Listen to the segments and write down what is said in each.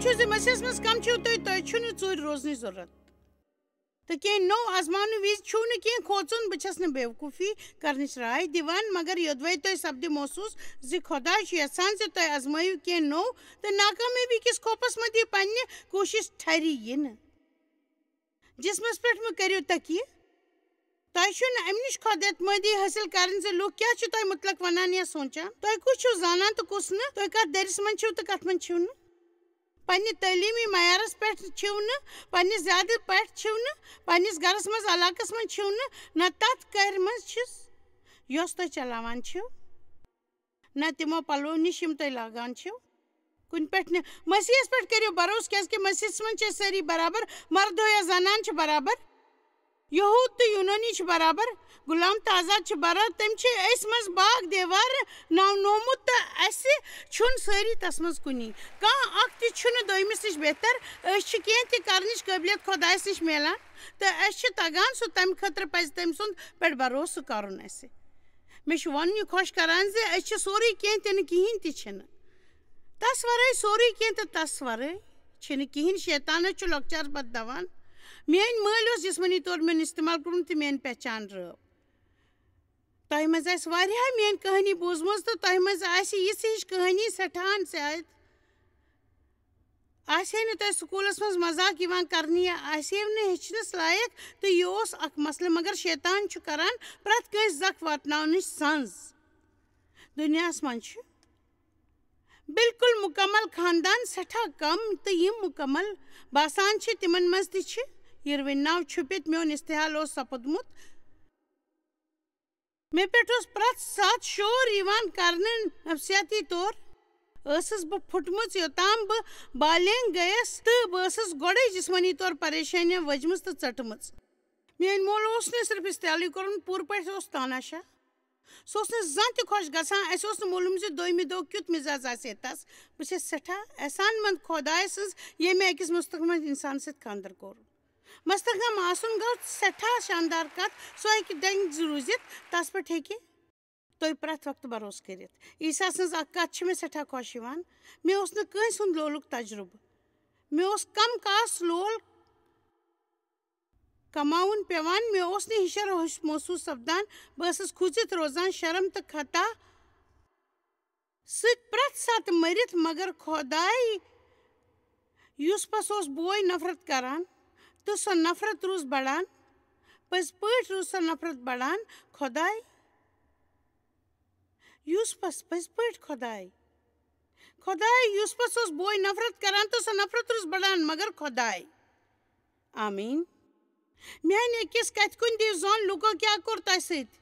چھو مسیحس مز کم چھو تُہۍ چھو نہٕ ژوٗرِ روزنٕچ ضروٗرت تہٕ کینٛہہ نوٚو آزماونہٕ وِزِ چھُو نہٕ کینٛہہ کھوژُن بہٕ چھَس نہٕ بیوقوٗفی کرنٕچ راے دِوان مگر یوٚدوَے تۄہہِ سپدِ محسوٗس زِ خۄدا چھُ یژھان زِ تُہۍ آزمٲیِو کینٛہہ نوٚو تہٕ ناکامیٲبی کِس خوفس منٛز دِیِو پننہِ کوٗشِش ٹھرِ یِنہٕ جسمس پٮ۪ٹھ مہٕ کٔرِو تکیہِ تۄہہِ چھُو نہٕ امہِ نِش خۄد اعتمٲدی حٲصِل کرٕنۍ زِ لُکھ کیٛاہ چھِ تۄہہِ مُتعلق ونان یا سونٛچان تۄہہِ کُس چھُو زانان تہٕ کُس نہٕ تُہۍ کتھ دٔرِس منٛز چھِو تہٕ کتھ منٛز چھِو نہٕ پننہِ تعلیٖمی معیارس پٮ۪ٹھ چھِو نہٕ پننہِ زیادٕ پٮ۪ٹھ چھِو نہٕ پننِس گرس منٛز علاقس منٛز چھِو نہ تتھ کَرِ منٛز چھِس یۄس تُہۍ چلاوان چھِو نہ تِمو پلوو نِش یِم تُہۍ لاگان چھِو کُنہِ پٮ۪ٹھ نہٕ مسیحس پٮ۪ٹھ کٔرِو بروسہٕ کیٛازِکہِ مسیحس منٛز چھِ أسۍ سٲری برابر مرد ہو یا زنان چھِ برابر یہوٗد تہٕ یوٗنٲنی چھِ برابر غلام تہٕ آزاد چھِ برابر تٔمۍ چھِ أسۍ منٛز باغ دیوار نونومُت تہٕ اَسہِ چھُنہٕ سٲری تس منٛز کُنی کانٛہہ اکھ تہِ چھُنہٕ دوٚیمِس نِش بہتر أسۍ چھِ کینٛہہ تہِ کرنٕچ قٲبلیت خۄدایس نِش میلان تہٕ اَسہِ چھُ تگان سُہ تمہِ خٲطرٕ پزِ تٔمۍ سُنٛد پٮ۪ٹھ بروسہٕ کرُن اَسہِ مےٚ چھُ ونُن یہِ خۄش کران زِ أسۍ چھِ سورُے کینٛہہ تہِ نہٕ کِہیٖنۍ تہِ چھِنہٕ تس ورٲے سورُے کینٛہہ تہٕ تس ورٲے چھِنہٕ کِہیٖنۍ شیطانس چھُ لۄکچارس پتہٕ دوان میٲنۍ مٲلۍ اوس جسمٲنی طور میون استعمال کوٚرمُت تہٕ میٲنۍ پہچان رٲو تۄہہِ منٛز آسہِ واریاہ میٲنۍ کہانی بوٗزمٕژ تہٕ تۄہہِ منٛز آسہِ یِژھ ہِش کہانی سٮ۪ٹھاہن صحت آسہِ ہے نہٕ تۄہہِ سکوٗلس منٛز مزاق یِوان کرنہٕ یا آسہِ ہے نہٕ ہیٚچھنس لایق تہٕ یہِ اوس اکھ مسلہٕ مگر شیطان چھُ کران پرٛٮ۪تھ کٲنٛسہِ زکھ واتناونٕچ سنٛز دُنیاہس منٛز چھُ بالکُل مُکمل خاندان سٮ۪ٹھاہ کم تہٕ یِم مُکمل باسان چھِ تِمن منٛز تہِ چھِ یِروٕنۍ ناو چھُپِتھ میون استحال اوس سپُدمُت مےٚ پٮ۪ٹھ اوس پرٛٮ۪تھ ساتہٕ شور یِوان کرنہٕ نفسیاتی طور ٲسٕس بہٕ پھُٹمٕژ یوٚتام بہٕ بالینگ گٔیس تہٕ بہٕ ٲسٕس گۄڈے جسمٲنی طور پریشٲنیاں وجمٕژ تہٕ ژٔٹمٕژ میٲنۍ مول اوس نہٕ صرف استعالٕے کوٚرمُت پوٗرٕ پٲٹھۍ اوس تاناشاہ سُہ اوس نہٕ زانٛہہ تہِ خۄش گژھان اَسہِ اوس نہٕ معلوٗم زِ دوٚیمہِ دۄہ کیُتھ مِزاز آسہِ ہے تس بہٕ چھَس سٮ۪ٹھاہ احسان منٛد خۄداے سٕنٛز ییٚمۍ أکِس مستقمل انسان سۭتۍ خانٛدر کوٚر مستحکم آسُن گوٚو سٮ۪ٹھاہ شاندار کتھ سُہ ہیٚکہِ ڈنٛگۍ روٗزِتھ تس پٮ۪ٹھ ہیٚکہِ تُہۍ پرٛٮ۪تھ وقتہٕ بروسہٕ کٔرِتھ عیٖسا سٕنٛز اکھ کتھ چھِ مےٚ سٮ۪ٹھاہ خۄش یِوان مےٚ اوس نہٕ کٲنٛسہِ ہُنٛد لولُک تجرُبہٕ مےٚ اوس کم کاس لول کماوُن پیٚوان مےٚ اوس نہٕ ہِشر محسوٗس سپدان بہٕ ٲسٕس کھوٗژِتھ روزان شرم تہٕ خطا سۭتۍ پرٛٮ۪تھ ساتہٕ مٔرِتھ مگر خۄداے یُس پس اوس بوے نفرت کران تہٕ سۄ نفرت روٗز بڑان پٔزۍ پٲٹھۍ روٗز سۄ نفرت بڑان خۄداے یُس پس پٔزۍ پٲٹھۍ خۄداے یُس پس اوس بوے نفرت کران تہٕ سۄ نفرت روٗز بڑان مگر خۄداے آمیٖن میانہِ أکِس کتھِ کُن دِیِو زوٚن لُکو کیٛاہ کوٚر تۄہہِ سۭتۍ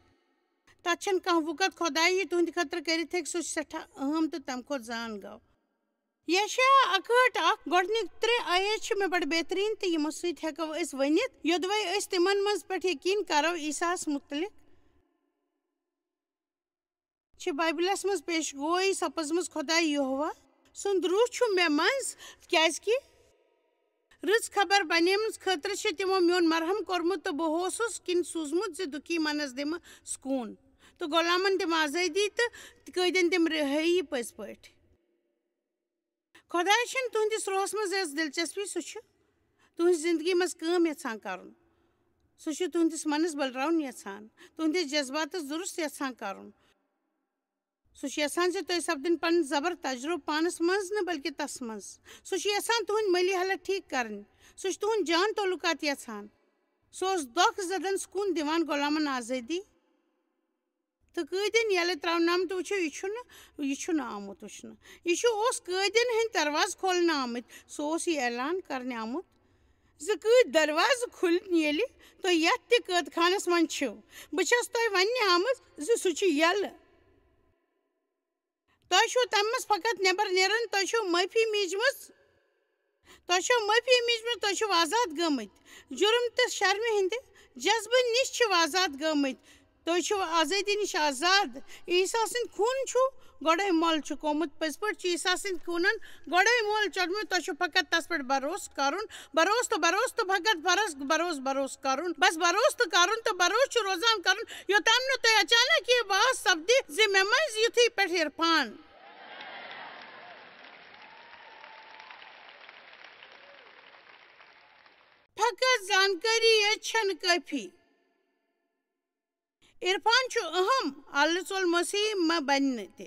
تتھ چھنہٕ کانٛہہ وُکت خۄداے تُہنٛدِ خٲطرٕ کٔرِتھ ہیٚکہِ سُہ چھُ سٮ۪ٹھاہ اہم تہٕ تمہِ کھۄتہٕ زان گوٚو یشعیا 61 گۄڈنِکۍ 3 آیت چھِ مےٚ بڑٕ بہتریٖن تہٕ یِمو سۭتۍ ہٮ۪کو أسۍ ؤنِتھ یوٚدوَے أسۍ تِمن منٛز پٮ۪ٹھ یقیٖن کرو عیٖساہس مُتعلق چھِ بایبلس منٛز پیش گویی سپٕزمٕژ خۄداے یہوہ سُنٛد روح چھُ مےٚ منٛز کیٛازِکہِ رٕژ خبر بنیمٕژ خٲطرٕ چھِ تِمو میون مرہم کوٚرمُت تہٕ بہٕ اوسُس کِنۍ سوٗزمُت زِ دُکھی منس دِمہٕ سکوٗن تہٕ غۄلامن دِمہٕ آزٲدی تہٕ قٲدٮ۪ن دِمہٕ رِہٲیی پٔزۍ پٲٹھۍ خۄداے چھُنہٕ تُہنٛدِس روحس منٛز یۄس دلچسپی سُہ چھُ تُہنٛزِ زندگی منٛز کٲم یژھان کرُن سُہ چھُ تُہنٛدِس منس بلراوُن یژھان تُہنٛدِس جذباتس درست یژھان کرُن سُہ چھُ یژھان زِ تُہۍ سپدٕنۍ پنُن زبر تجرُبہٕ پانس منٛز نہٕ بلکہِ تس منٛز سُہ چھُ یژھان تُہنٛدۍ مٲلی حالت ٹھیٖک کرٕنۍ سُہ چھُ تُہنٛد جان تعلقات یژھان سُہ اوس دۄکھ زدن سکوٗن دِوان غۄلامن آزٲدی تہٕ قٲدٮ۪ن ییٚلہٕ تراونہٕ آمُت وٕچھو یہِ چھُنہٕ آمُت وٕچھنہٕ یہِ اوس قٲدٮ۪ن ہٕنٛدۍ دروازٕ کھولنہٕ آمٕتۍ سُہ اوس یہِ اعلان کرنہٕ آمُت زِ قٲدۍ دروازٕ کھُلن ییٚلہِ تُہۍ یتھ تہِ قٲد خانس منٛز چھِو بہٕ چھس تۄہہِ وننہِ آمٕژ زِ سُہ چھُ یلہٕ تۄہہِ چھُو تمہِ منٛز فقط نٮ۪بر نیرُن تۄہہِ چھو معٲفی میٖجمٕژ تُہۍ چھِو آزاد گٔمٕتۍ جُرم تہٕ شرمہِ ہٕنٛدِ جذبہٕ نِش چھِو آزاد گٔمٕتۍ تُہۍ چھِو آزٲدی نِش آزاد عیٖسا سٕنٛدۍ خوٗن چھُ گۄڈے مۄل چُکومُت پٔزۍ پٲٹھۍ چھُ عیٖسا سٕنٛدۍ خوٗنن گۄڈے مۄل چوٚڑمُت تۄہہِ چھُو فقط تس پٮ۪ٹھ بروسہٕ کرُن بروسہٕ تہٕ فقط بروسہٕ کرُن بس بروسہٕ تہٕ کرُن تہٕ بروسہٕ چھُ روزان کرُن یوٚتام نہٕ تۄہہِ اچانک یہِ بحث سپدِ زِ مےٚ منٛز یِتھُے پٮ۪ٹھ عرفان فقط زانکاری چھن کافی عرفان چھُ اہم اللہ ژول مسیح ما بننہِ تہِ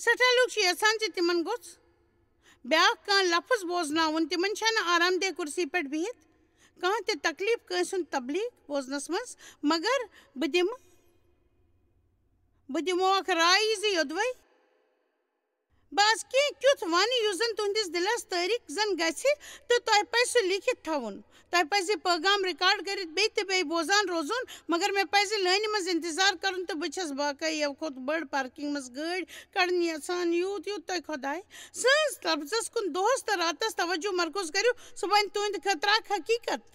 سٹھاہ لوٗکھ چھِ یژھان زِ تِمن گوٚژھ بیٛاکھ کانٛہہ لفظ بوزناوُن تِمن چھنہٕ آرام دہ کُرسی پٮ۪ٹھ بِہِتھ کانٛہہ تہِ تکلیٖف کٲنٛسہِ ہُنٛد تبلیغ بوزنس منٛز مگر بہٕ دِمو اکھ راے زِ یوٚدوے بہٕ آز کینٛہہ تیُتھ ونہٕ یُس زن تُہنٛدِس دِلس تٲریٖق زن گژھِ تہٕ تۄہہِ پزِ سُہ لیٖکھِتھ تھاوُن تۄہہِ پزِ یہِ پٲغام رِکارڈ کٔرِتھ بیٚیہِ تہٕ بیٚیہِ بوزان روزُن مگر مےٚ پزِ لٲنہِ منٛز انتظار کرُن تہٕ بہٕ چھس باقٕے کھۄتہٕ بٔڑ پارکنگ منٛز گٲڑۍ کڑٕنۍ یژھان یوٗت تۄہہِ خۄداے سٕنٛز لفظس کُن دۄہس تہٕ راتس توجہ مرکوز کٔرِو سُہ بنہِ تُہنٛدِ خٲطرٕ اکھ حقیٖقت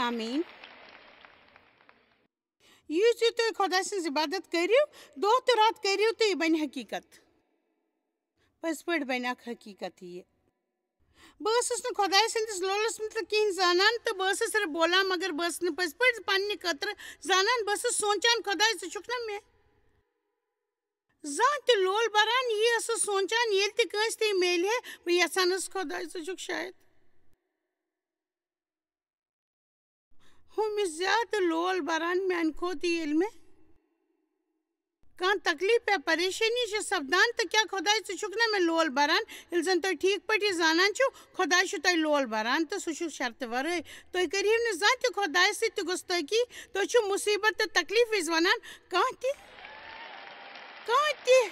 آمیٖن یُس یہِ تُہۍ خۄدا سٕنٛز عبادت کٔرِو دۄہ تہٕ راتھ کٔرِو تہٕ یہِ بنہِ حقیٖقت پٔزۍ پٲٹھۍ بنہِ اکھ حقیٖقت یہِ بہٕ ٲسٕس نہٕ خۄداے سٕنٛدِس لولس مُتعلِق کِہینۍ زانان تہٕ بہٕ ٲسٕس صرف بولان مگر بہٕ ٲسٕس نہٕ پٔزۍ پٲٹھۍ پننہِ خٲطرٕ زانان بہٕ ٲسٕس سونٛچان خۄداے ژٕ چھُکھ نا مےٚ زانٛہہ تہِ لول بران یی ٲسٕس سونٛچان ییٚلہِ تہِ کٲنٛسہِ تہِ میلہِ ہے بہٕ یژھان ٲسٕس خۄداے ژٕ چھُکھ شاید ہُمِس زیادٕ لول بران میانہِ کھۄتہٕ ییٚلہِ مےٚ کانٛہہ تکلیٖف یا پریشٲنی چھِ سپدان تہٕ کیٛاہ خۄداے ژٕ چھُکھ نا مےٚ لول بران ییٚلہِ زن تُہۍ ٹھیٖک پٲٹھۍ یہِ زانان چھِو خۄداے چھُ تۄہہِ لول بران تہٕ سُہ چھُ شرطہٕ ورٲے تُہۍ کٔرِو نہٕ زانٛہہ تہِ خۄدایس سۭتۍ تہِ گُستٲخی تُہۍ چھِو مُصیٖبت تہٕ تکلیٖف وِزِ ونان کانٛہہ تہِ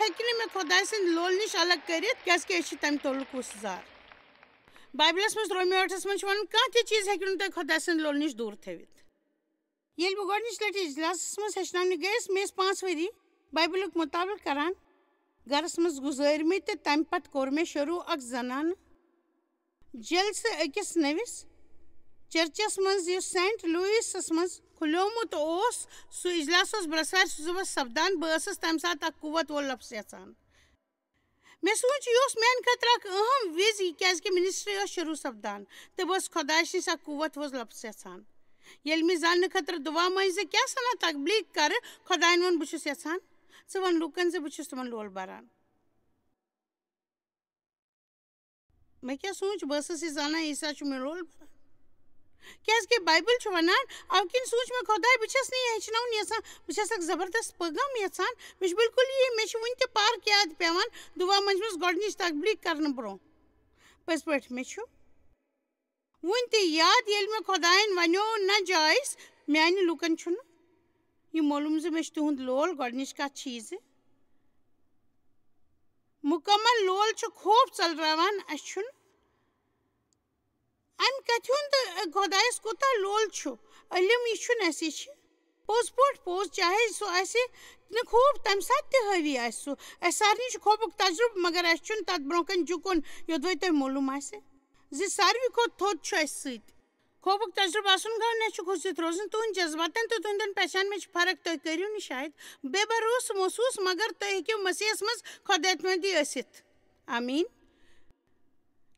ہیٚکہِ نہٕ مےٚ خۄداے سٕنٛدِ لولہٕ نِش الگ کٔرِتھ کیٛازِ کہِ أسۍ چھِ تمہِ تولُک وُسزار بایبلس منٛز رومیو 8 منٛز چھُ ونان کانٛہہ تہِ چیٖز ہیٚکِو نہٕ تۄہہِ خۄداے سٕنٛدِ لولہٕ نِش دوٗر تھٲوِتھ ییٚلہِ بہٕ گۄڈنِچ لٹہِ اجلاسس منٛز ہیٚچھناونہٕ گٔیَس مےٚ ٲسۍ 5 ؤری بایبلُک مُطالعہٕ کران گرس منٛز گُزٲرمٕتۍ تہٕ تمہِ پتہٕ کوٚر مےٚ شروٗع اکھ زنانہٕ جلسہٕ أکِس نٔوِس چرچس منٛز یُس سینٹ لوٗیسس منٛز کھُلیومُت اوس سُہ اجلاس اوس برٛٮ۪سوارِ صُبحس سپدان بہٕ ٲسٕس تمہِ ساتہٕ اکھ قُوت وول لفظ یژھان مےٚ سوٗنٛچ یہِ اوس میانہِ خٲطرٕ اکھ اہم وِزِ کیٛازِ کہِ منسٹری ٲس شروٗع سپدان تہٕ بہٕ ٲسٕس خۄدایس نِش اکھ قُوت وول لفظ یژھان ییٚلہِ مےٚ زاننہٕ خٲطرٕ دُعا منٛگۍ زِ کیٛاہ سنا تبلیٖغ کرٕ خۄدایَن ووٚن بہٕ چھُس یژھان ژٕ وَن لُکن زِ بہٕ چھُس تِمن لول بران مےٚ کیٛاہ سوٗنٛچ بہٕ ٲسٕس یہِ زانان عیٖسا چھُ مےٚ لول بران کیٛازِ کہِ بایبل چھُ ونان اَمہِ کِنۍ سوٗنٛچ مےٚ خۄداے بہٕ چھس نہٕ یہِ ہیٚچھناوُن یژھان بہٕ چھس اکھ زبردست پٲغام یژھان مےٚ چھُ بِلکُل یی مےٚ چھُ وُنہِ تہِ پارک یاد پیٚوان دُعا منٛجمٕژ گۄڈنِچ تبلیٖغ کرنہٕ برونٛہہ پٔزۍ پٲٹھۍ مےٚ چھُ وُنہِ تہِ یاد ییٚلہِ مےٚ خۄدایَن ونیو نہ جایس میانہِ لُکن چھُنہٕ یہِ معلوٗم زِ مےٚ چھُ تِہُنٛد لول گۄڈنِچ کتھ چھِ یہِ زِ مُکمل لول چھُ خوف ژٔلراوان اَسہِ چھُنہٕ امہِ کتھِ ہُنٛد خۄدایس کوٗتاہ لول چھُ علم یہِ چھُنہٕ اَسہِ یہِ چھِ پوٚز پٲٹھۍ پوٚز چاہے سُہ آسہِ نہٕ خوف تمہِ ساتہٕ تہِ حٲوی آسہِ سُہ اَسہِ سارنٕے چھُ خوفُک تجرُبہٕ مگر اَسہِ چھُنہٕ تتھ برونٛہہ کَنہِ جُکُن یوٚدوے تۄہہِ معلوٗم آسہِ زِ ساروٕے کھۄتہٕ تھوٚد چھُ اَسہِ سۭتۍ خوفُک تجرُبہٕ آسُن گوٚو نہ چھُ کھوٗژِتھ روزُن تُہنٛدۍ جذباتن تہٕ تُہنٛدٮ۪ن پہچان منٛز چھِ فرق تُہۍ کٔرِو نہٕ شاید بے بروسہٕ محسوٗس مگر تُہۍ ہیٚکِو مسیحس منٛز خۄدا اعتمٲدی ٲسِتھ آمیٖن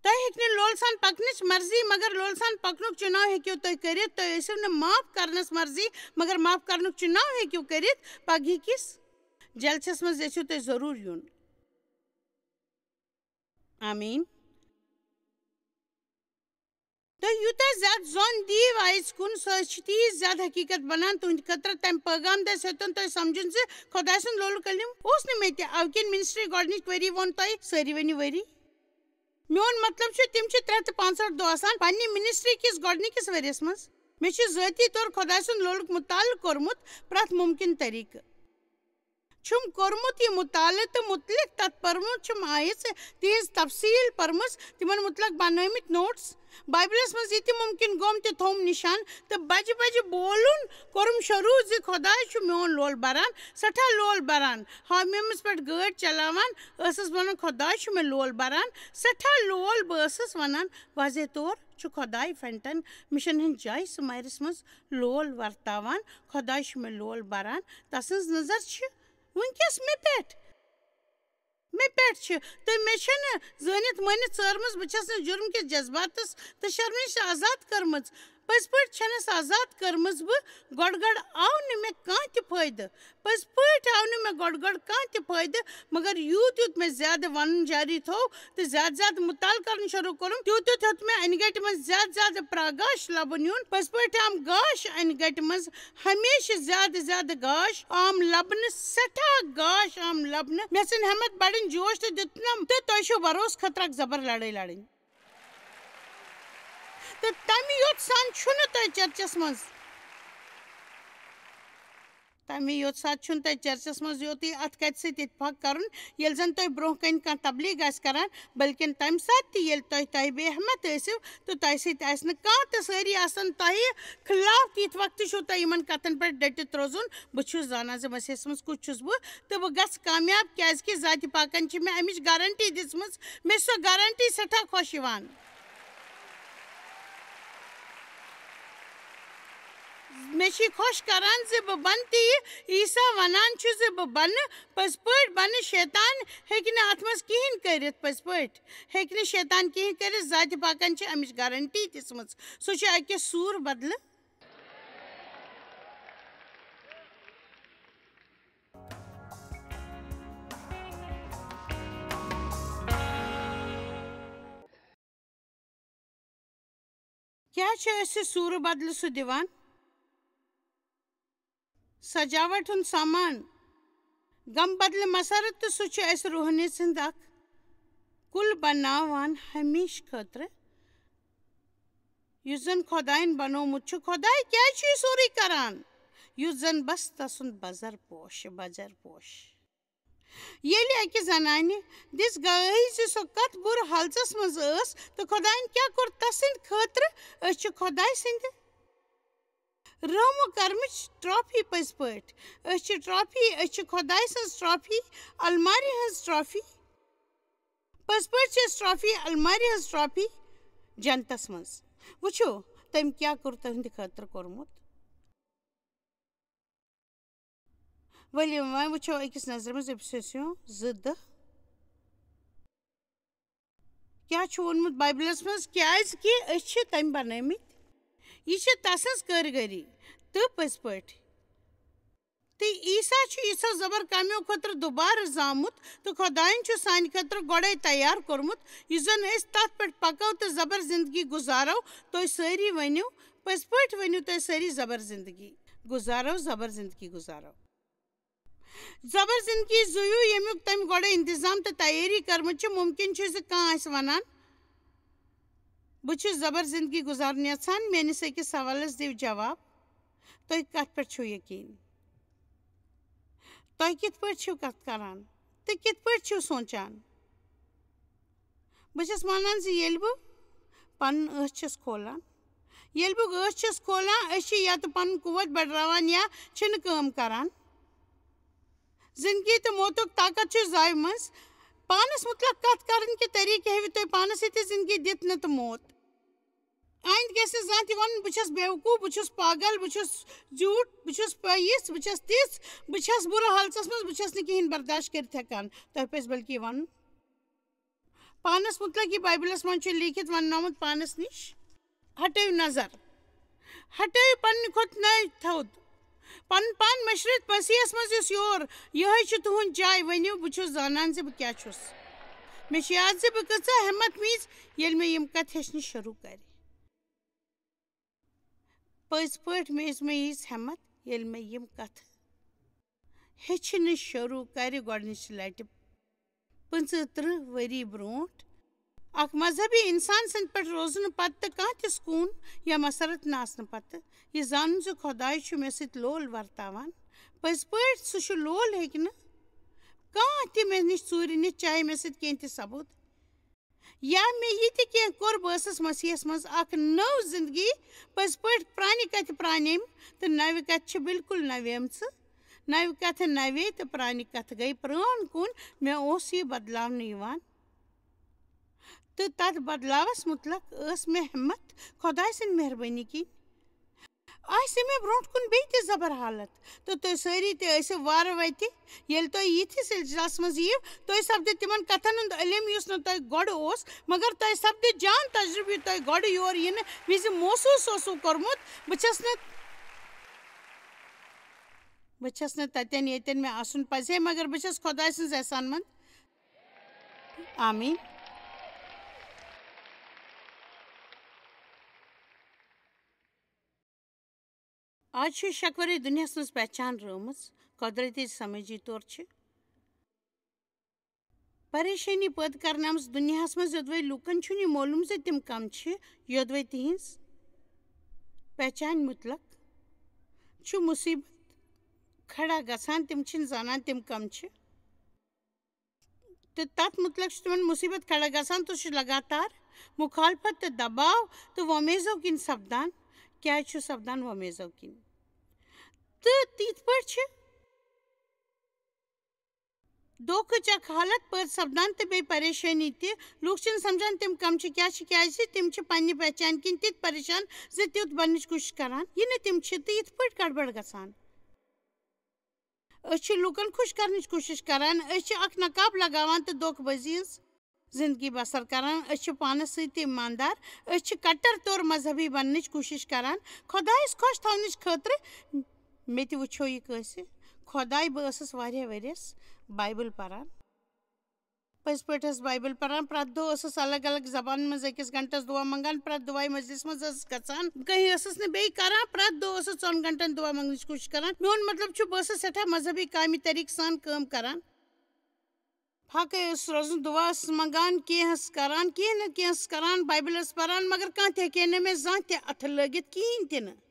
تۄہہِ ہیٚکہِ نہٕ لولہٕ سان پکنٕچ مرضی مگر لولہٕ سان پکنُک چُناو ہیٚکِو تُہۍ کٔرِتھ تُہۍ ٲسِو نہٕ معاف کرنس مرضی مگر معاف کرنُک چُناو ہیٚکِو کٔرِتھ پگہہ کِس جلسس منٛز یژھِو تُہۍ ضروٗر یُن آمیٖن تُہۍ یوٗتاہ زیادٕ زوٚن دِیِو آیژ کُن سۄ چھِ تیٖژ زیادٕ حقیٖقت بنان تُہنٛدِ خٲطرٕ تمہِ پٲغام دٔسۍ ہیوٚتُن تۄہہِ سمجُن زِ خۄداے سُنٛد لولُک علم اوس نہٕ مےٚ تہِ اَوٕ کِنۍ منسٹری گۄڈنِچ ؤری ووٚن تۄہہِ سٲری ؤنِو ؤری میون مطلب چھُ تِم چھِ 365 دۄہ آسان پننہِ منسٹری کِس گۄڈنِکِس ؤرِیَس منٛز مےٚ چھُ ذٲتی طور خۄداے سُنٛد لولُک مُطالعہٕ کوٚرمُت پرٛٮ۪تھ مُمکِن طٔریٖقہٕ چھُم کوٚرمُت یہِ مُطالعہٕ تہٕ مُتعلِق تتھ پٔرمُت چھُم آیِژ تِہنٛز تفصیٖل پٔرمٕژ تِمن مُتعلق بنٲومٕتۍ نوٹس بایبلس منٛز یہِ تہِ مُمکِن گوٚم تہِ تھوٚوُم نِشان تہٕ بجہِ بجہِ بولُن کوٚرُم شروٗع زِ خۄداے چھُ میون لول بران سٮ۪ٹھاہ لول بران ہامِمس پٮ۪ٹھ گٲڑۍ چلاوان ٲسٕس ونان خۄداے چھُ مےٚ لول بران سٮ۪ٹھاہ لول بہٕ ٲسٕس ونان واضح طور چھُ خۄداے فینٹن مِشن ہٕنٛدِ جایہِ سُمارِس منٛز لول ورتاوان خۄداے چھُ مےٚ لول بران تسٕنٛز نظر چھِ وُنکیٚس مےٚ پٮ۪ٹھ میں پیٹھ تو میں زانت مانت ژارمٕژ بہٕ چھَس نہٕ جُرم کِس جذباتس تہٕ شرمٕچ آزاد کٔرمٕژ پٔزۍ پٲٹھۍ چھَنَس آزاد کٔرمٕژ بہٕ گۄڈٕ آو نہٕ مےٚ کانٛہہ تہِ فٲیدٕ پٔزۍ پٲٹھۍ آو نہٕ مےٚ گۄڈٕ کانٛہہ تہِ فٲیدٕ مگر یوٗت مےٚ زیادٕ وَنُن جاری تھوٚو تہٕ زیادٕ زیادٕ مُطالعہٕ کَرُن شروٗع کوٚرُم تیوٗت ہیوٚت مےٚ اَنہِ گَٹہِ منٛز زیادٕ زیادٕ پرٛاگاش لَبُن یُن پٔزۍ پٲٹھۍ آم گاش اَنہِ گَٹہِ منٛز ہمیشہِ زیادٕ زیادٕ گاش آم لَبنہٕ سٮ۪ٹھاہ گاش آم لَبنہٕ مےٚ ژھٕنۍ ہٮ۪مت بَڑٕنۍ جوش تہٕ دیُتنم تہٕ تۄہہِ چھُو بروسہٕ خٲطرٕ اکھ زبر لڑٲے لڑٕنۍ تہٕ تَمہِ یوت سان چھُنہٕ تۄہہِ چرچس منٛز یوتٕے اَتھ کَتھِ سۭتۍ اتفاق کَرُن ییٚلہِ زَن تۄہہِ برٛونٛہہ کَنہِ کانٛہہ تبلیٖغ آسہِ کران بٔلکہِ تَمہِ ساتہٕ تہِ ییٚلہِ تۄہہِ بے ہٮ۪مت ٲسِو تہٕ تۄہہِ سۭتۍ آسہِ نہٕ کانٛہہ تہٕ سٲری آسن تۄہہِ خٕلاف تِتھ وقتہٕ چھُو تۄہہِ یِمن کَتھن پٮ۪ٹھ ڈٔٹِتھ روزُن بہٕ چھُس زانان زِ مسیحس منٛز کُس چھُس بہٕ تہٕ بہٕ گژھٕ کامیاب کیازِ کہِ ذاتِ پاکن چھِ مےٚ اَمِچ گارنٹی دِژمٕژ مےٚ چھِ سۄ گارنٹی سٮ۪ٹھاہ خۄش یِوان مےٚ چھِ یہِ خۄش کران زِ بہٕ بنہٕ تہِ یہِ عیٖسا وَنان چھُ زِ بہٕ بنہٕ پٔزۍ پٲٹھۍ بنہٕ شیطان ہیٚکہِ نہٕ اَتھ منٛز کِہینۍ کٔرِتھ پٔزۍ پٲٹھۍ ہیٚکہِ نہٕ شیطان کِہینۍ کٔرِتھ ذاتِ پاکن چھِ اَمِچ گارنٹی دِژمٕژ سُہ چھُ اَکہِ سوٗر بدلہٕ کیٛاہ چھُ اَسہِ سوٗرٕ بدلہٕ سُہ دِوان سجاوٹ ہُنٛد سامان غم بدلہٕ مسرت تہٕ سُہ چھُ اَسہِ روحٲنِیت سٕنٛد اکھ کُل بناوان ہمیشہٕ خٲطرٕ یُس زن خۄدایَن بنومُت چھُ خۄداے کیازِ چھُ یہِ سورُے کران یُس زن بس تسُنٛد بجر پوش ییٚلہِ اَکہِ زنانہِ دِژ گوٲہی زِ سۄ کتھ بُرٕ حالژس منٛز ٲس تہٕ خۄدایَن کیٛاہ کوٚر تس سٕنٛدِ خٲطرٕ أسۍ چھِ خۄداے سٕنٛدِ رحمو کرمٕچ ٹرافی پٔزۍ پٲٹھۍ أسۍ چھِ خۄداے سٕنٛز ٹرافی المارِ ہٕنٛز ٹرافی پٔزۍ پٲٹھۍ چھِ أسۍ ٹرافی المارِ ہٕنٛز ٹرافی جنتس منٛز وٕچھو تٔمۍ کیٛاہ کوٚر تُہنٛدِ خٲطرٕ کوٚرمُت ؤلِو وۄنۍ وٕچھو أکِس نظرِ منٛز 2:10 کیٛاہ چھُ ووٚنمُت بایبلس منٛز کیازِ کہِ أسۍ چھِ تٔمۍ بنٲمٕتۍ یہِ چھِ تسٕنٛز کٲرگٔری تہٕ پٔزۍ پٲٹھۍ تہٕ عیٖسا چھُ یِژھو زبر کامیو خٲطرٕ دُبارٕ زامُت تہٕ خۄدایَن چھُ سانہِ خٲطرٕ گۄڈَے تیار کوٚرمُت یُس زن أسۍ تتھ پٮ۪ٹھ پکو تہٕ زبر زندگی گُزارو تُہۍ سٲری ؤنِو پٔزۍ پٲٹھۍ ؤنِو تُہۍ سٲری زبر زندگی گُزارو زبر زندگی زُیِو ییٚمیُک تٔمۍ گۄڈَے اِنتظام تہٕ تیٲری کٔرمٕژ چھِ مُمکِن چھُ زِ کانٛہہ آسہِ وَنان بہٕ چھُس زبر زندگی گُزارُن یژھان میٲنِس أکِس سوالس دِیِو جواب تُہۍ کتھ پٮ۪ٹھ چھُو یقیٖن تۄہہِ کِتھ پٲٹھۍ چھِو کتھ کران تہٕ کِتھ پٲٹھۍ چھِو سونٛچان بہٕ چھَس مانان زِ ییٚلہِ بہٕ پنُن أچھ چھَس کھولان أسۍ چھِ یا تہٕ پنُن قوت بڑراوان یا چھِنہٕ کٲم کران زندگی تہٕ موتُک طاقت چھُ زایہِ منٛز پانس مُتعلق کتھ کرٕنۍ کہِ طٔریٖقہٕ ہیٚوِ تُہۍ پانس سۭتی زندگی دِتھ نہٕ تہٕ موت آیندٕ گژھِ نہٕ زانٛہہ تہِ وَنُن بہٕ چھَس بیوقوٗف بہٕ چھُس پاگل بہٕ چھُس زیوٗٹھ بہٕ چھُس یِژھ بہٕ چھَس تِژھ بہٕ چھَس بُرٕ حالژس منٛز بہٕ چھَس نہٕ کِہینۍ برداشت کٔرِتھ ہٮ۪کان تۄہہِ پَزِ بلکہِ یہِ وَنُن پانس مُتعلق یہِ بایبلس منٛز چھُ لیٖکھِتھ وننومُت پانس نِش ہٹٲیِو نظر ہٹٲیِو پننہِ کھۄتہٕ نٔے تھوٚد پنُن پان مٔشرٲیِتھ مسیحس منٛز یُس یور یِہوے چھِ تُہُنٛد جاے ؤنِو بہٕ چھُس زانان زِ بہٕ کیٛاہ چھُس مےٚ چھُ یاد زِ بہٕ کۭژاہ ہٮ۪مت میٖج ییٚلہِ مےٚ یِم کتھِ ہیٚچھنہِ شروٗع کرِ پٔزۍ پٲٹھۍ میٖج مےٚ ییٖژ ہٮ۪مت ییٚلہِ مےٚ یِم کتھٕ ہیٚچھنہِ شروٗع کرِ گۄڈنِچہِ لٹہِ 35 ؤری برونٛٹھ اکھ مذہبی اِنسان سٕنٛدِ پٮ۪ٹھ روزنہٕ پتہٕ تہٕ کانٛہہ تہِ سکوٗن یا مسرت نہٕ آسنہٕ پتہٕ یہِ زانُن زِ خۄداے چھُ مےٚ سۭتۍ لول ورتاوان پٔزۍ پٲٹھۍ سُہ چھُ لول ہیٚکہِ نہٕ کانٛہہ تہِ مےٚ نِش ژوٗرِ نِتھ چاہے مےٚ سۭتۍ کینٛہہ تہِ سپُد یا مےٚ یہِ تہِ کینٛہہ کوٚر بہٕ ٲسٕس مسیحس منٛز اکھ نٔو زندگی پٔزۍ پٲٹھۍ پرانہِ کتھِ پرانیٚمہِ تہٕ نوِ کتھِ چھِ بِلکُل نویمژٕ نوِ کتھٕ نوے تہٕ پرانہِ کتھٕ گٔے پرٛٲنۍ کُن مےٚ اوس یہِ بدلاونہٕ یِوان تہٕ تتھ بدلاوس مُتعلق ٲس مےٚ ہٮ۪مت خۄداے سٕنٛدِ مہربٲنی کِنۍ آسہِ مےٚ برونٛٹھ کُن بیٚیہِ تہِ زبر حالت تہٕ تُہۍ سٲری تہِ ٲسِو وارٕ وَتہِ ییٚلہِ تُہۍ یِتھِس سلسِلس منٛز یِیِو تُہۍ سپدِو تِمن کتھن ہُنٛد علم یُس نہٕ تۄہہِ گۄڈٕ اوس مگر تۄہہِ سپدِ جان تجرُبہٕ یہِ تۄہہِ گۄڈٕ یور یِنہٕ وِزِ محسوٗس اوسوٕ کوٚرمُت بہٕ چھَس نہٕ تتٮ۪ن ییٚتٮ۪ن مےٚ آسُن پزِ ہے مگر بہٕ چھَس خۄداے سٕنٛز احسان منٛد آمیٖن آز چھُ شکوَرے دُنیاہس منٛز پہچان رٲومٕژ قۄدرٔتی سمٲجی طور چھِ پریشٲنی پٲدٕ کرنہٕ آمٕژ دُنیاہس منٛز یوٚدوَے لوٗکن چھُنہٕ یہِ معلوٗم زِ تِم کم چھِ یوٚدوَے تِہنٛز پہچانہِ مُتلق چھُ مُصیبت کھڑا گژھان تِم چھِنہٕ زانان تِم کم چھِ تہٕ تتھ مُتلق چھُ تِمن مُصیبت کھڑا گژھان تہٕ سُہ چھُ لگاتار مُخالفت تہٕ دباو تہٕ وۄمیزو کِنۍ سپدان کیازِ چھُ سپدان وۄمیزو کِنۍ تہٕ تِتھ پٲٹھۍ چھِ دھوکٕچ اکھ حالت پٲدٕ سپدان تہٕ بیٚیہِ پریشٲنی تہِ لُکھ چھِنہٕ سمجھان تِم کم چھِ کیٛاہ چھِ کیازِ تِم چھِ پننہِ پہچانہِ کِنۍ تِتھ پریشان زِ تیُتھ بننٕچ کوٗشش کران یہِ نہٕ تِم چھِ تہٕ یِتھ پٲٹھۍ گڑبڑ گژھان أسۍ چھِ لوٗکن خۄش کرنٕچ کوٗشش کران أسۍ چھِ اکھ نقاب لگاوان تہٕ دھوکہٕ بٲزی ہٕنٛز زندگی بسر کران أسۍ چھِ پانس سۭتۍ تہِ ایماندار أسۍ چھِ کٹر طور مذہبی بننٕچ کوٗشش کران خۄدایس خۄش تھاونٕچ خٲطرٕ مےٚ تہِ وٕچھو یہِ کٲنٛسہِ خۄداے بہٕ ٲسٕس واریاہ ؤرِیس بایبل پران پٔزۍ پٲٹھۍ ٲس بایبل پران پرٛٮ۪تھ دۄہ ٲسٕس الگ الگ زبانن منٛز أکِس گنٹس دُعا منگان پرٛٮ۪تھ دُعایہِ مجلِس منٛز ٲسٕس گژھان کٕہٕنۍ ٲسٕس نہٕ بیٚیہِ کران پرٛٮ۪تھ دۄہ ٲسٕس 4 گنٹن دُعا منگنٕچ کوٗشش کران میون مطلب چھُ بہٕ ٲسٕس سٮ۪ٹھاہ مذہبی کامہِ طریٖقہٕ سان کٲم کران پھاکَے اوس روزان دُعا ٲسٕس منگان کینٛہہ ٲسٕس کران کینٛہہ نتہٕ کینٛہہ ٲسٕس کران بایبل ٲسٕس پران مگر کانٛہہ تہِ ہیٚکہِ ہے نہٕ مےٚ زانٛہہ تہِ اَتھٕ لٲگِتھ کِہیٖنۍ تہِ نہٕ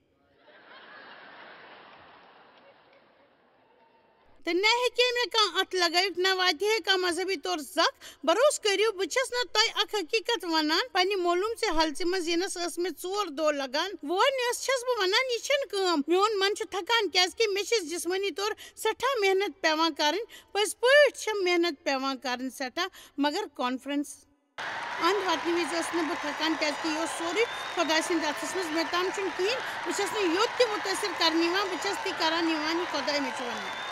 تہٕ نہ ہیٚکہِ ہے مےٚ کانٛہہ اَتھٕ لگٲوِتھ نہ واتہِ ہے کانٛہہ مذہبی طور زکھ بروسہٕ کٔرِو بہٕ چھَس نہٕ تۄہہِ اکھ حقیٖقت وَنان پننہِ معلوٗمژِ حلژِ منٛز یِنس ٲس مےٚ 4 دۄہ لگان وۄنۍ چھَس بہٕ وَنان یہِ چھَنہٕ کٲم میون من چھُ تھکان کیازِ کہِ مےٚ چھِ جسمٲنی طور سٮ۪ٹھاہ محنت پیٚوان کَرٕنۍ پٔزۍ پٲٹھۍ چھےٚ محنت پیٚوان کَرٕنۍ سٮ۪ٹھاہ مگر کانفرنس اَنٛد واتنہٕ وِزِ ٲسٕس نہٕ بہٕ تھکان کیازِ کہِ یہِ اوس سورُے خۄداے سٕنٛدِ اَتھس منٛز مےٚ تام چھُنہٕ کِہیٖنۍ بہٕ چھَس نہٕ یوٚت تہِ مُتٲثر کرنہٕ یِوان بہٕ چھَس تہِ کران یِوان یہِ خۄداے مےٚ چھُ وَنان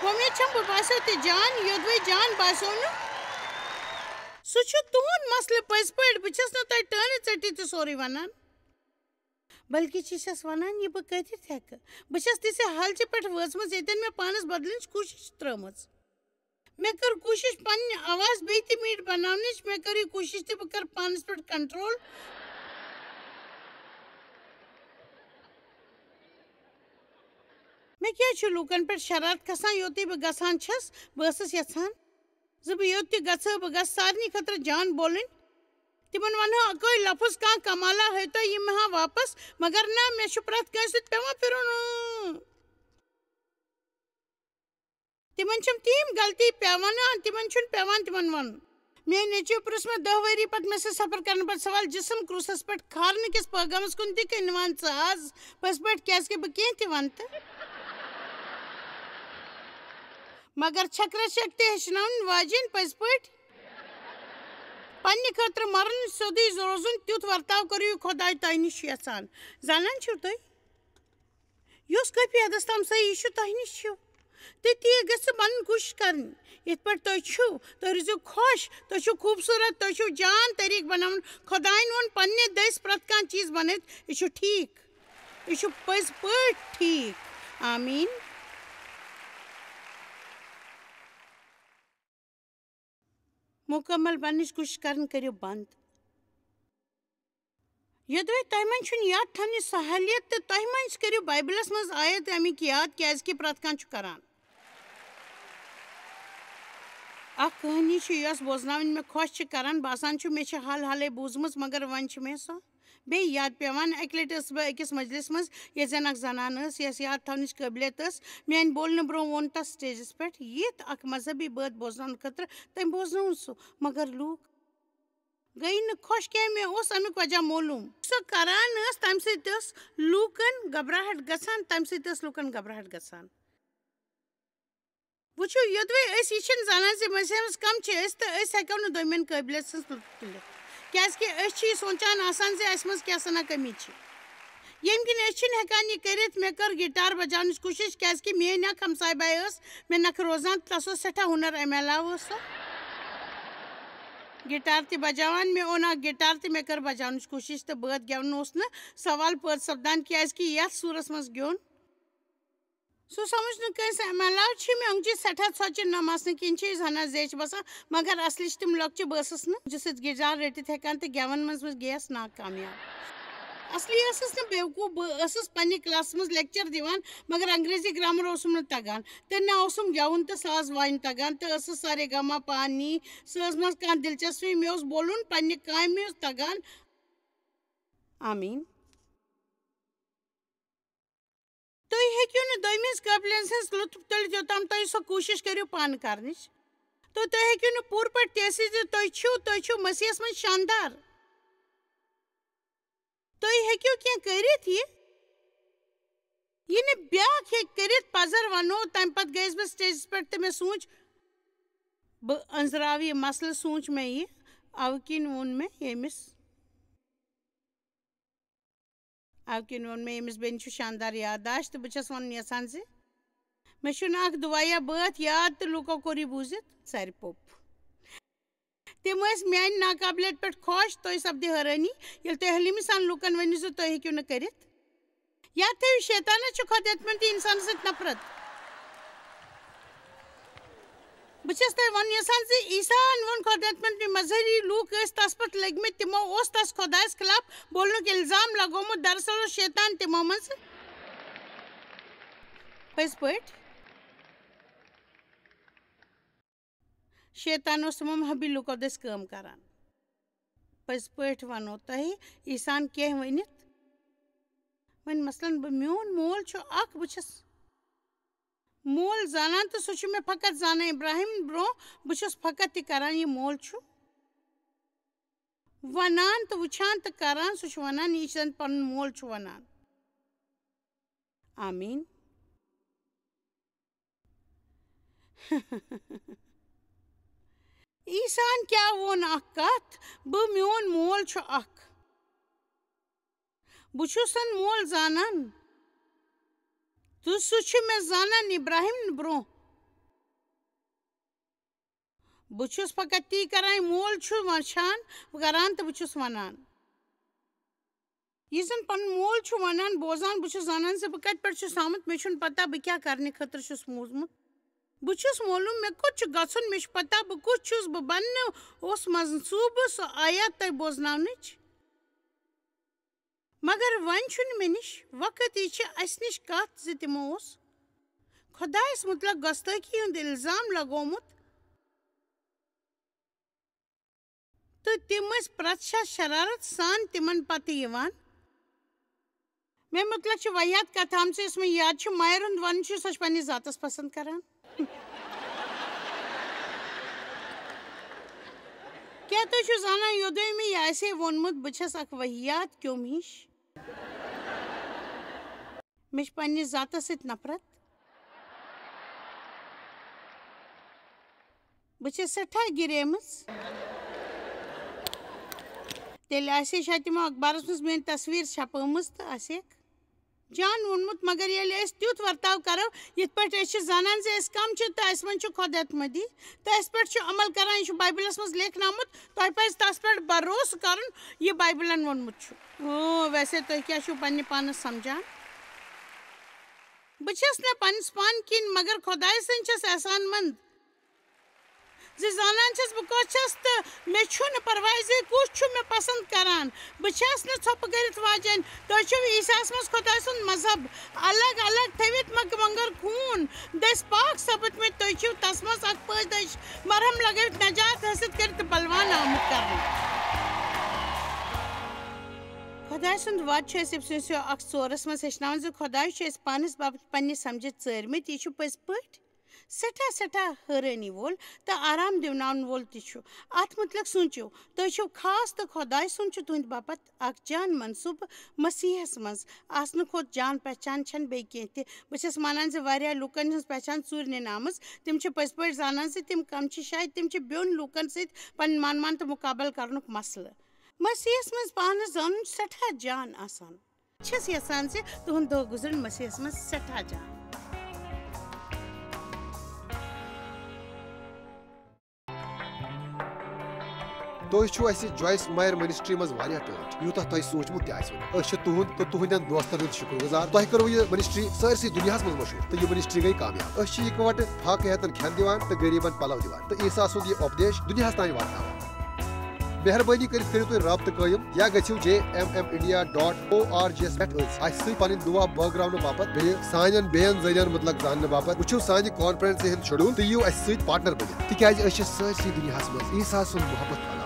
وۄمید چھَم بہٕ باسیو تہِ جان یوٚدوَے جان باسیو نہٕ سُہ چھُ تُہُنٛد مسلہٕ پٔزۍ پٲٹھۍ بہٕ چھَس نہٕ تۄہہِ ٹٲنہٕ ژٔٹِتھ تہِ سورُے وَنان بلکہِ چھَس وَنان یہِ بہٕ کٔرِتھ ہٮ۪کہٕ بہٕ چھَس تِژھِ حالچہِ پٮ۪ٹھ وٲژمٕژ ییٚتٮ۪ن مےٚ پانس بدلٕچ کوٗشش ترٲومٕژ مےٚ کٔر کوٗشش پنٕنہِ آواز بیٚیہِ تہِ میٖٹھ بناونٕچ مےٚ کٔر یہِ کوٗشش تہِ بہٕ کرٕ پانس پٮ۪ٹھ کنٹرول مےٚ کیٛازِ چھُ لوٗکن پٮ۪ٹھ شرارت کھسان یوٚتُے بہٕ گژھان چھَس بہٕ ٲسٕس یژھان زِ بہٕ یوٚت تہِ گژھٕ بہٕ گژھٕ سارنٕے خٲطرٕ جان بولٕنۍ تِمن ونہو اَکٲے لفظ کانٛہہ کمالا ہٲیتو یہِ مےٚ ہا واپس مگر نہ مےٚ چھُ پرٛٮ۪تھ کٲنٛسہِ سۭتۍ پیٚوان پھِرُن تِمن چھِم تِم غلطی پیٚوان تِمن چھُنہٕ پیٚوان تِمن وَنُن میٛٲنۍ نیٚچوۍ پرُژھ مےٚ 10 ؤری پتہٕ مےٚ سۭتۍ سفر کرنہٕ پتہٕ سوال جسم کروٗسس پٮ۪ٹھ کھارنہٕ کِس پٲغامس کُن تہِ کٔنۍ نِوان ژٕ آز پٔزۍ پٲٹھۍ کیازِ کہِ بہٕ کینٛہہ تہِ ونہٕ تہٕ مگر چھکرا چھک تہِ ہیٚچھناوٕنۍ واجیٚنۍ پٔزۍ پٲٹھۍ پننہِ خٲطرٕ مرُن سیوٚدُے روزُن تیُتھ ورتاو کٔرِو یہِ خۄداے تۄہہِ نِش چھُ یژھان زانان چھِو تُہۍ یُس کٲفی حدس تام صحیح چھُ تۄہہِ نِش چھُ تٔتی گژھِ بنٕنۍ کوٗشش کرٕنۍ یِتھ پٲٹھۍ تُہۍ چھِو تُہۍ روٗزِو خۄش تُہۍ چھِو خوٗبصوٗرت تُہۍ چھِو جان طریٖقہٕ بناوُن خۄدایَن ووٚن پننہِ دٔسۍ پرٛٮ۪تھ کانٛہہ چیٖز بنٲوِتھ یہِ چھُ ٹھیٖک یہِ چھُ پٔزۍ پٲٹھۍ ٹھیٖک آمیٖن مُکمل بننٕچ کوٗشش کرٕنۍ کٔرِو بنٛد یوٚدوَے تۄہہِ منٛز چھُنہٕ یاد تھاونٕچ صحٲلیت تہٕ تۄہہِ منٛز کٔرِو بایبلس منٛز آیت امیُک یاد کیازِ کہِ پرٛٮ۪تھ کانٛہہ چھُ کران اکھ کہانی چھِ یۄس بوزناوٕنۍ مےٚ خۄش چھِ کران باسان چھُ مےٚ چھِ حال حالے بوٗزمٕژ مگر وۄنۍ چھِ مےٚ سۄ بیٚیہِ یاد پیٚوان اَکہِ لٹہِ ٲسٕس بہٕ أکِس مجلِس منٛز ییٚتہِ زن اکھ زنان ٲس یۄس یاد تھاونٕچ قٲبلیت ٲس میانہِ بولنہٕ برونٛہہ ووٚن تتھ سٹیجس پٮ۪ٹھ یِتھ اکھ مذہبی بٲتھ بوزناونہٕ خٲطرٕ تٔمۍ بوزنووُن سُہ مگر لوٗکھ گٔیہِ نہٕ خۄش کینٛہہ مےٚ اوس امیُک وجہ معلوٗم سۄ کران ٲس تمہِ سۭتۍ ٲس لوٗکن گھبراہٹ گژھان وٕچھِو یوٚدوَے أسۍ یہِ چھِنہٕ زانان زِ مسیحس منٛز کم چھِ أسۍ تہٕ أسۍ ہٮ۪کو نہٕ دوٚیمٮ۪ن قٲبلیت سٕنٛز لُطف تُلِتھ کیازکہِ أسۍ چھِ یہِ سونٛچان آسان زِ اَسہِ منٛز کیٛاہ سنا کٔمی چھِ ییٚمہِ کِنۍ أسۍ چھِنہٕ ہٮ۪کان یہِ کٔرِتھ مےٚ کٔر گِٹار بَجاونٕچ کوٗشِش کیٛازِکہِ میٛٲنۍ اَکھ ہمساے باے ٲس مےٚ نکھٕ روزان تَس اوس سٮ۪ٹھاہ ہُنر اَمہِ علاوٕ ٲس سۄ گِٹار تہِ بَجاوان مےٚ اوٚن اَکھ گِٹار تہٕ مےٚ کٔر بَجاونٕچ کوٗشِش تہٕ بٲتھ گٮ۪وُن اوس نہٕ سوال پٲدٕ سَپدان کیٛازِکہِ یَتھ سوٗرَس منٛز گیوٚن سُہ سَمٕجھ نہٕ کٲنٛسہِ اَمہِ علاوٕ چھِ مےٚ اوٚنٛگجہِ سٮ۪ٹھاہ ژھۄچہِ نَم آسنہٕ کِنۍ چھِ أسۍ ہنا زیچھِ باسان مگر اَصلی چھِ تِم لۄکچہِ بہٕ ٲسٕس نہٕ اوٚنٛگجہِ سۭتۍ گِٹار رٔٹِتھ ہٮ۪کان تہٕ گٮ۪وَن منٛز گٔیَس ناکامیاب اَصلی ٲسٕس نہٕ بیوقوٗف بہٕ ٲسٕس پنٛنہِ کلاسَس منٛز لیکچَر دِوان مگر انٛگریزی گرٛامَر اوسُم نہٕ تَگان تہٕ نہ اوسُم گٮ۪وُن تہٕ ساز وایُن تَگان تہٕ ٲسٕس سارے گاما پانی سۄ ٲس منٛز کانٛہہ دِلچسپی مےٚ اوس بولُن پنٛنہِ کامہِ اوس تَگان آمیٖن تُہۍ ہیٚکِو نہٕ دوٚیمِس قٲبلِیَت ہٕنٛز لُطف تُلِتھ یوٚتام تُہۍ سۄ کوٗشِش کٔرِو پانہٕ کَرنٕچ تہٕ تُہۍ ہیٚکِو نہٕ پوٗرٕ پٲٹھۍ تہِ ٲسِتھ زِ تُہۍ چھِو مسیحس منٛز شاندار تُہۍ ہیٚکِو کینٛہہ کٔرِتھ یہِ نہٕ بیٛاکھ ہیٚکہِ کٔرِتھ پَزر وَنو تَمہِ پَتہٕ گٔیَس بہٕ سٹیجَس پٮ۪ٹھ تہٕ مےٚ سوٗنٛچ بہٕ أنٛزراو یہِ مَسلہٕ سوٗنٛچ مےٚ یہِ اَوٕ کِنۍ ووٚن مےٚ ییٚمِس بیٚنہِ چھُ شاندار یادداشت تہٕ بہٕ چھَس وَنُن یَژھان زِ مےٚ چھُنہٕ اَکھ دُعا بٲتھ یاد تہٕ لوٗکو کوٚر یہِ بوٗزِتھ ژَرِ پوٚپ تِم ٲسۍ میٛانہِ ناقابلیت پٮ۪ٹھ خۄش تُہۍ سَپدِ حٲرٲنی ییٚلہِ تُہۍ حلیٖمہِ سان لُکَن ؤنِو زِ تُہۍ ہیٚکِو نہٕ کٔرِتھ یا تھٲیِو شیطانَس چھُ خۄد ہٮ۪تمُت یہِ اِنسانَس سۭتۍ نفرت بہٕ چھَس تۄہہِ وَنُن یَژھان زِ عیٖساہَن ووٚن خۄد ہٮ۪تمُت یِم مذہبی لوٗکھ ٲسۍ تَس پٮ۪ٹھ لٔگۍمٕتۍ تِمو اوس تَس خۄدایَس خٕلاف بولنُک اِلزام لگومُت دراصل اوس شیطان تِمو منٛزٕ پٔزۍ پٲٹھۍ شیطان اوس تِمو مذہبی لُکو دٔسۍ کٲم کَران پٔزۍ پٲٹھۍ وَنو تۄہہِ عیٖساہَن کینٛہہ ؤنِتھ وۄنۍ مثلاً میون مول چھُ اَکھ بہٕ چھَس مول زانان تہٕ سُہ چھُ مےٚ فقط زانان اِبراہیٖم برٛونٛہہ بہٕ چھُس فقط تہِ کَران یہِ مول چھُ وَنان تہٕ وٕچھان تہٕ کَران سُہ چھُ وَنان یہِ زَن پَنُن مول چھُ وَنان آمیٖن عیٖساہَن کیٛاہ ووٚن اَکھ کَتھ میون مول چھُ اَکھ بہٕ چھُسَن مول زانان تہٕ سُہ چھُ مےٚ زانان اِبراہیٖم برٛونٛہہ بہٕ چھُس فقط تی کَران یہِ مول چھُ وٕچھان کَران تہٕ بہٕ چھُس وَنان یہِ زَن پَنُن مول چھُ وَنان بوزان بہٕ چھُس زانان زِ بہٕ کَتہِ پٮ۪ٹھ چھُس آمُت مےٚ چھُنہٕ پَتہ بہٕ کیٛاہ کَرنہٕ خٲطرٕ چھُس موٗدمُت بہٕ چھُس معلوٗم مےٚ کوٚت چھُ گژھُن مےٚ چھُ پَتہ بہٕ کُس چھُس بہٕ بَننہٕ اوس منصوٗبہٕ سُہ آیات تۄہہِ بوزناونٕچ مگر وۄنۍ چھُنہٕ مےٚ نِش وقت یہِ چھِ اَسہِ نِش کَتھ زِ تِمو اوس خۄدایَس مُتعلق گۄستٲخی ہُنٛد اِلزام لگومُت تہٕ تِم ٲسۍ پرٛٮ۪تھ شاہ شرارت سان تِمن پتہٕ یِوان مےٚ مُتعلق چھِ واریاہ کَتھٕ آمژٕ یۄس مےٚ یاد چھِ مایر ہُنٛد وَنُن چھُ سۄ چھِ پنٛنِس ذاتَس پسنٛد کران کیٛاہ تُہۍ چھِو زانان یوٚدوے مےٚ یہِ آسہِ ہے ووٚنمُت بہٕ چھَس اکھ واحیات کیوٚم ہِش مےٚ چھِ پنٛنِس ذاتَس سۭتۍ نفرت بہٕ چھَس سٮ۪ٹھاہ گِریمٕژ تیٚلہِ آسہِ ہے شاید تِمو اخبارَس منٛز میٛٲنۍ تصویٖر چھپٲمٕژ تہٕ آسٮ۪کھ جان ووٚنمُت مگر ییٚلہِ أسۍ تیُتھ ورتاو کَرو یِتھ پٲٹھۍ أسۍ چھِ زانان زِ أسۍ کَم چھِ تہٕ اَسہِ منٛز چھُ خۄد اعتمٲدی تہٕ اَسہِ پٮ۪ٹھ چھُ عمل کران یہِ چھُ بایبلَس منٛز لیکھنومُت تۄہہِ پَزِ تَتھ پٮ۪ٹھ بروسہٕ کَرُن یہِ بایبلَن ووٚنمُت چھُ ویسے تُہۍ کیٛاہ چھِو پنٛنہِ پانَس سَمجھان بہٕ چھَس نہٕ پنٛنِس پانہٕ کِنۍ مگر خۄداے سٕنٛدۍ چھَس احسان منٛد زِ زانان چھَس بہٕ کۄس چھَس تہٕ مےٚ چھُنہٕ پرواے زِ کُس چھُ مےٚ پسنٛد کران بہٕ چھَس نہٕ ژھۄپہٕ کٔرِتھ واجٮ۪ن تُہۍ چھِو عیٖساہَس منٛز خۄداے سُنٛد مذہب الگ الگ تھٲوِتھ مۄنٛگہٕ مۄنٛگَر خوٗن دٔسۍ پاک سَپٕدمٕتۍ تُہۍ چھِو تَتھ منٛز اکھ پٲدٲیِش مرہم لگٲوِتھ نجات حٲصِل کٔرِتھ تہٕ بلوان آمُت کرنہٕ خۄداے سُنٛد وعدٕ چھُ اَسہِ اِفسِیوس اکھ 4 منٛز ہیٚچھناوان زِ خۄداے چھُ اَسہِ پانَس باپتھ پنٛنہِ سَمجِتھ ژٲرمٕتۍ یہِ چھُ پٔزۍ پٲٹھۍ سٮ۪ٹھاہ سٮ۪ٹھاہ حٲرٲنی وول تہٕ آرام دِوناوَن وول تہِ چھُ اَتھ مُتعلق سوٗنٛچِو تُہۍ چھِو خاص تہٕ خۄداے سُنٛد چھُ تُہنٛدِ باپتھ اکھ جان منصوٗبہٕ مسیحس منٛز آسنہٕ کھۄتہٕ جان پہچان چھنہٕ بیٚیہِ کینٛہہ تہِ بہٕ چھَس مانان زِ واریاہ لُکن ہٕنٛز پہچان ژوٗرِ نِنہٕ آمٕژ تِم چھِ پٔزۍ پٲٹھۍ زانان زِ تِم کَم چھِ شاید تِم چھِ بیوٚن لوٗکن سۭتۍ پنٕنۍ مان تہٕ مُقابل کرنُک مسلہٕ مسیحس مز پانس زانن سٹھا جان آسان چھس یژھان زِ تُہُنٛد دۄہ گُزرن مسیحس مز سٹھا جان. تُہۍ چھِو اَسہِ جویس مایر منسٹری منٛز واریاہ ٹٲٹھۍ یوٗتاہ تۄہہِ سوٗنٛچمُت تہِ آسِوٕ نہٕ. أسۍ چھِ تُہُنٛد تہٕ تُہنٛدٮ۪ن دوستن ہُنٛد شُکر گُزار. تۄہہِ کٔرٕو یہِ منسٹری سٲرسٕے دُنیاہس منٛز مشہوٗر تہٕ یہِ منسٹری گٔیہِ کامیاب. أسۍ چھِ اِکوٹہٕ فاقہٕ ہٮ۪تن کھٮ۪ن دِوان تہٕ غریٖبن پلو دِوان تہٕ عیٖسا سُنٛد یہِ اُپدیش دُنیاہس تانۍ واتناوان. مہربٲنی کٔرِتھ کٔرِو تُہۍ رٲبطہٕ قٲیِم یا گٔژھِو JMMindia.org یَس پٮ۪ٹھ اَسہِ سۭتۍ پنٕنۍ دُعا بٲگراونہٕ باپتھ بیٚیہِ سانٮ۪ن بیٚین ذٔریعن مُتعلق زاننہٕ باپتھ وٕچھِو سانہِ کانفرنسہِ ہُنٛد شیڈوٗل تہٕ یِیِو اَسہِ سۭتۍ پارٹنر بٔنِتھ تِکیازِ أسۍ چھِ سٲرسٕے دُنیاہس منٛز عیٖسا سُنٛد محبت